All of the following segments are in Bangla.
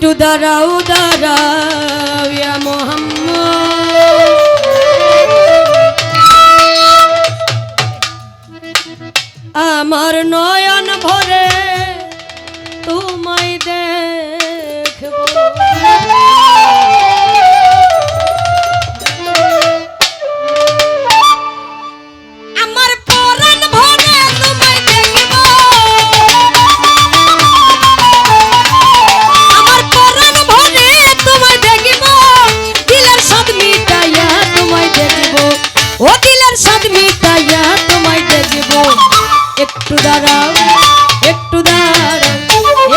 একটু দাঁড়াও দাঁড়াও ইয়া মোহাম্মদ, আমার নয়ন ভরে তোমায় দেখবো। আমার পরাণ ভরে তোমায় দেখবো, আমার পরাণ ভরে তোমায় দেখবো, দিলের স্বাদ মিটাইয়া তোমায় দেখবো, ও দিলের স্বাদ মিটাইয়া তোমায় দেখবো। একটু দাঁড়াও একটু দাঁড়াও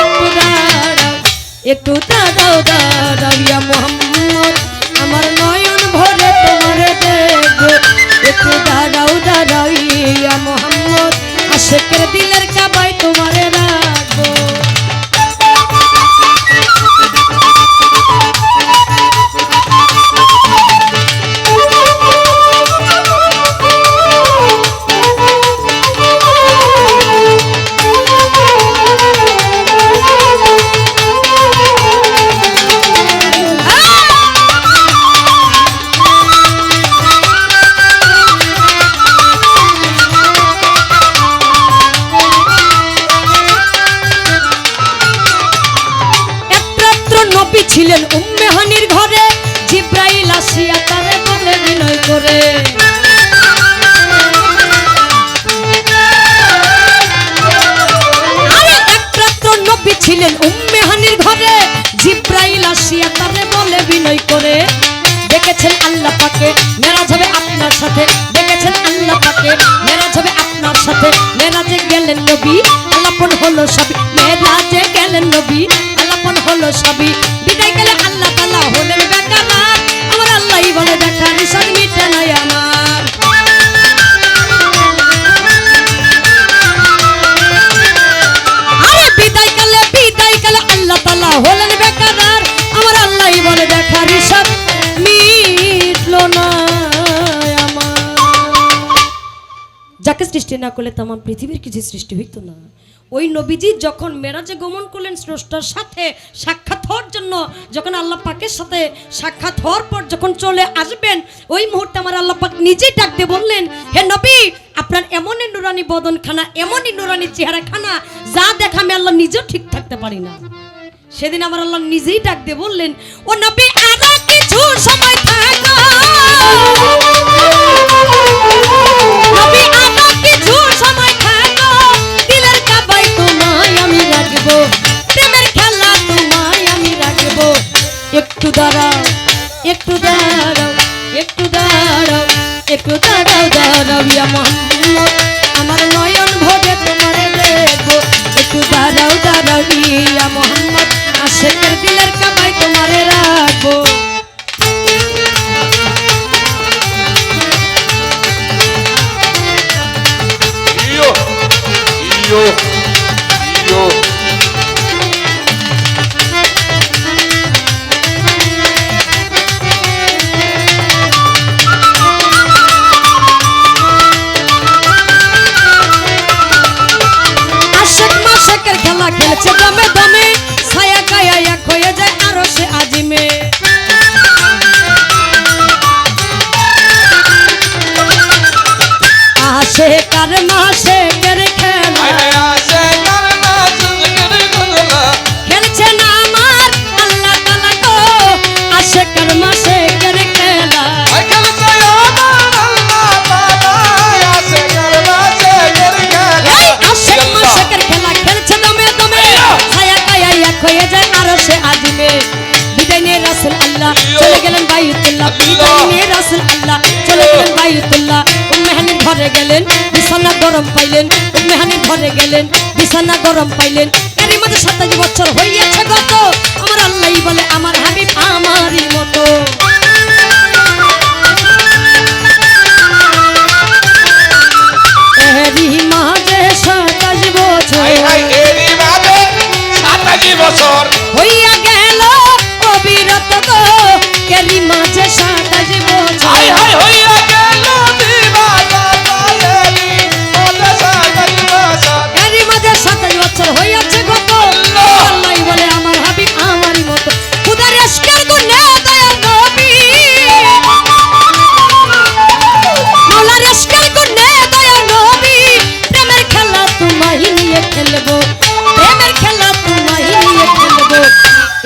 একটু দাঁড়াও একটু দাঁড়াও দাঁড়াও ইয়া মোহাম্মদ, আমার নয়ন ভরে তোমার দেখবো। একটু দাঁড়াও দাঁড়াও ইয়া মোহাম্মদ, আশিকের দিলের কাবায় তোমারে রাখবো। ছিলেন উম্মে হানির ঘরে, জিব্রাইল আসিয়া তারে বলে বিনয় করে, আরে একমাত্র নবী ছিলেন উম্মে হানির ঘরে, জিব্রাইল আসিয়া তারে বলে বিনয় করে, দেখেছেন আল্লাহ পাকে মেরাজ হবে আপনার সাথে, দেখেছেন আল্লাহ পাকে মেরাজ হবে আপনার সাথে, মেরাজে গেলেন নবী আলাপন হলো সবই, মেরাজে গেলেন নবী আলাপন হলো সবই, বিদায় গেলে আল্লাহ তাআলা হলেন বেকার, আমার আল্লাহই বলে দেখা নিশান মিটে নাই আমার। আরে বিদায় গেলে আল্লাহ তাআলা হলেন বেকার, আমার আল্লাহই বলে দেখা নিশান মিটলো না আমার। যাকে সৃষ্টি না করলে তামাম পৃথিবীর কিছু সৃষ্টি হইতো না। ওই নবীজি যখন মেরাজে গমন করলেন স্রষ্টার সাথে সাক্ষাৎ হওয়ার জন্য, যখন আল্লাহ পাকের সাথে সাক্ষাৎ হওয়ার পর যখন চলে আসবেন, ওই মুহূর্তে আমার আল্লাহ পাক নিজেই ডাক দিয়ে বললেন, হে নবী আপনার এমনই নুরানি বদনখানা, এমনই নুরানি চেহারাখানা, যা দেখা আমি আল্লাহ নিজেও ঠিক থাকতে পারি না। সেদিন আমার আল্লাহ নিজেই ডাক দিয়ে বললেন, ও নবী আরো কিছু সময় থাকো, নবী আরো কিছু সময় থাকো, দিলের কাবায় তোমায় আমি রাখবো, প্রেমের খেলা তোমায় আমি রাখবো। একটু দাঁড়াও একটু দাঁড়াও একটু দাঁড়াও একটু দাঁড়াও দাঁড়াও ইয়া মোহাম্মদ, আমার নয়ন ভরে তোমারে দেখবো। একটু দাঁড়াও দাঁড়াও ইয়া মোহাম্মদ, আশিকের দিলের কাবায় তোমারে রাখবো। খেলা খেলছে দমে দমে, ছায়া কায়া এক হয়ে যায় আরো সে আজিমে। আসে কার মাসে কের খেলা, খেলছে না আমার আল্লাহ তাআলা গো, আসে কার মাসে কের খেলা, হয়ে যায় আরো সে আজিমে। বিদায় নিয়ে রাসূল আল্লাহ চলে গেলেন বাইতুল্লাহ, বিদায় নিয়ে রাসূল আল্লাহ চলে গেলেন বাইতুল্লাহ, উম্মে হানির ঘরে গেলেন বিছানা গরম পাইলেন, উম্মে হানির ঘরে গেলেন বিছানা গরম পাইলেন। এরই মধ্যে 27 বছর হইয়াছে গত, আমার আল্লাহই বলে আমার হাবিব আমারই মতো। এরই মাঝে 27 বছর বছর হইয়া গেল অবিরত গো, এরই মাঝে 27 বছর হইয়া গেল, এরই মাঝে 27 বছর হইয়াছে গত, আল্লাহই বলে আমার হাবিব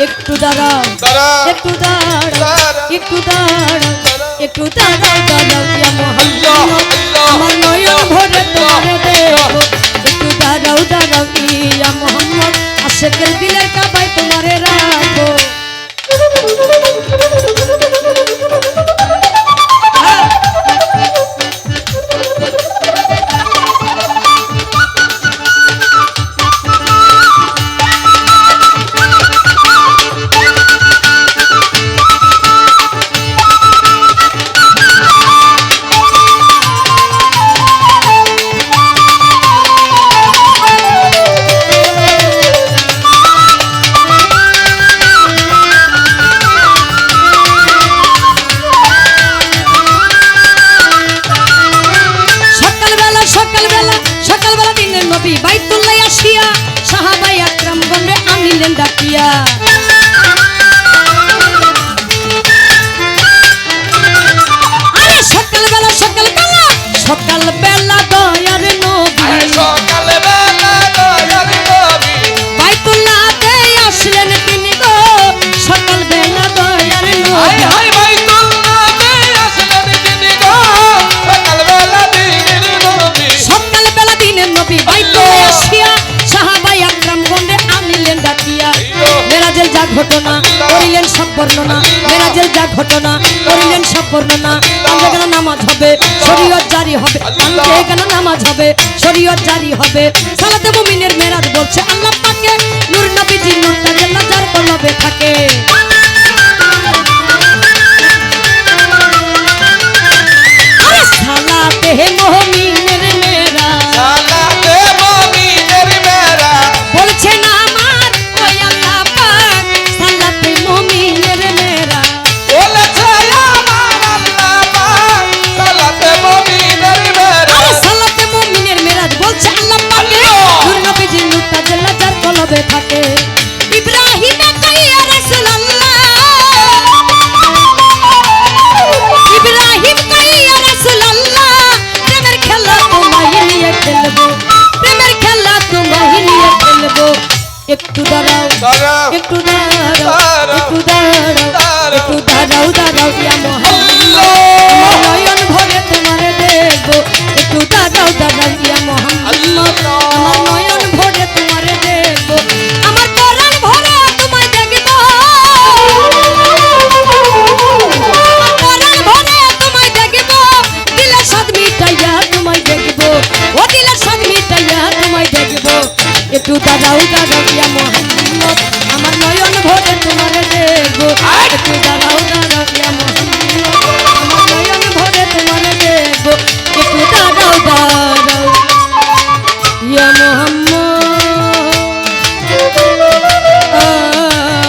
একটু দাঁড়াও দাঁড়াও, একটু দাঁড়াও দাঁড়াও, একটু দাঁড়াও একটু দাঁড়াও দাঁড়াও ইয়া মোহাম্মদ আল্লাহ, আমার নয়ন ভরে তোমারে আল্লাহ, দেখবো একটু দাঁড়াও দাঁড়াও ইয়া মোহাম্মদ আশেকের দিলের কাবায় তোমারে রাখবো সকালবেলা দিনের নবী বাইতুল্লাহ আসিয়া সাহাবায়ে আকরাম গণে আনিলেন ডাকিয়া আরে সকালবেলা দয়ার নবী সকালবেলা দয়ার নবী বাইতুল্লাহতে আসলেন তিনি গো সকালবেলা দয়ার হায় নবী হায় বাইতুল্লাহে আসলেন তিনি গো সকালবেলা দিনের নবী সকালবেলা দিনের নবী বাইতুল্লাহ আসিয়া সাহাবায়ে আকরাম গণে আনিলেন ডাকিয়া মেরাজের যা ঘটনা করিলেন সব বর্ণনা মেরাজের যা ঘটনা করিলেন সব বর্ণনা আঞ্জেগানা নামাজ হবে শরীয়ত জারি হবে আঞ্জেগানা নামাজ হবে শরীয়ত জারি হবে সালাতে মুমিনের মেরাজ বলছে আল্লাহ পাকে নূর নবীজি নূর তাজাল্লা যার কলবে থাকে আরে সালাতে মুমিনের মেরাজ সালাতে মুমিনের মেরা বলছে না আমার ওই আল্লাহ পাক সালাতে মুমিনের মেরাজ বলেছে আমার আল্লাহ পাক সালাতে মুমিনের মেরা আরে সালাতে মুমিনের মেরাজ বলছে আল্লাহ পাকে নূর নবীজি নূর তাজাল্লা যার কলবে থাকে ইব্রাহিম কইয়া রাসূলুল্লাহ ইব্রাহিম কইয়া রাসূলুল্লাহ প্রেমের খেলা তোমায় নিয়ে খেলবো প্রেমের খেলা তোমায় নিয়ে খেলবো একটু দাঁড়াও দাঁড়াও, একটু দাঁড়াও দাঁড়াও, একটু দাঁড়াও দাঁড়াও। একটু দাঁড়াও দাঁড়াও ইয়া মোহাম্মদ আল্লাহ, নয়ন ভরে তোমারে দেখবো একটু দাঁড়াও দাঁড়াও ইয়া মোহাম্মদ আমার নয়ন ভরে তোমারে দেখবো আমার পরাণ ভরে তোমায় দেখবো আমার পরাণ ভরে তোমায় দেখবো দিলের স্বাদ মিটাইয়া তোমায় দেখবো ও দিলের স্বাদ মিটাইয়া তোমায় দেখবো একটু দাঁড়াও দাঁড়াও ইয়া মোহাম্মদ আমার নয়ন ভরে তোমারে দেখবো একটু দাঁড়াও দাঁড়াও ইয়া মোহাম্মদ আমার নয়ন ভরে তোমারে দেখবো একটু দাঁড়াও দাঁড়াও ইয়া মোহাম্মদ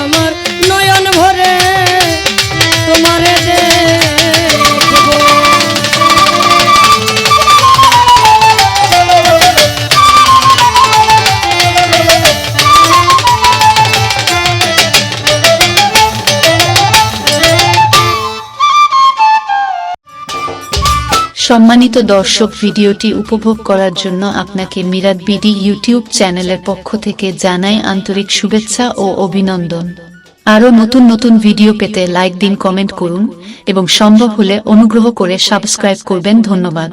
আমার নয়ন ভরে তোমারে দেখবো সম্মানিত দর্শক, ভিডিওটি উপভোগ করার জন্য আপনাকে মিরাত বিডি ইউটিউব চ্যানেলের পক্ষ থেকে জানাই আন্তরিক শুভেচ্ছা ও অভিনন্দন। আরও নতুন নতুন ভিডিও পেতে লাইক দিন, কমেন্ট করুন এবং সম্ভব হলে অনুগ্রহ করে সাবস্ক্রাইব করবেন। ধন্যবাদ।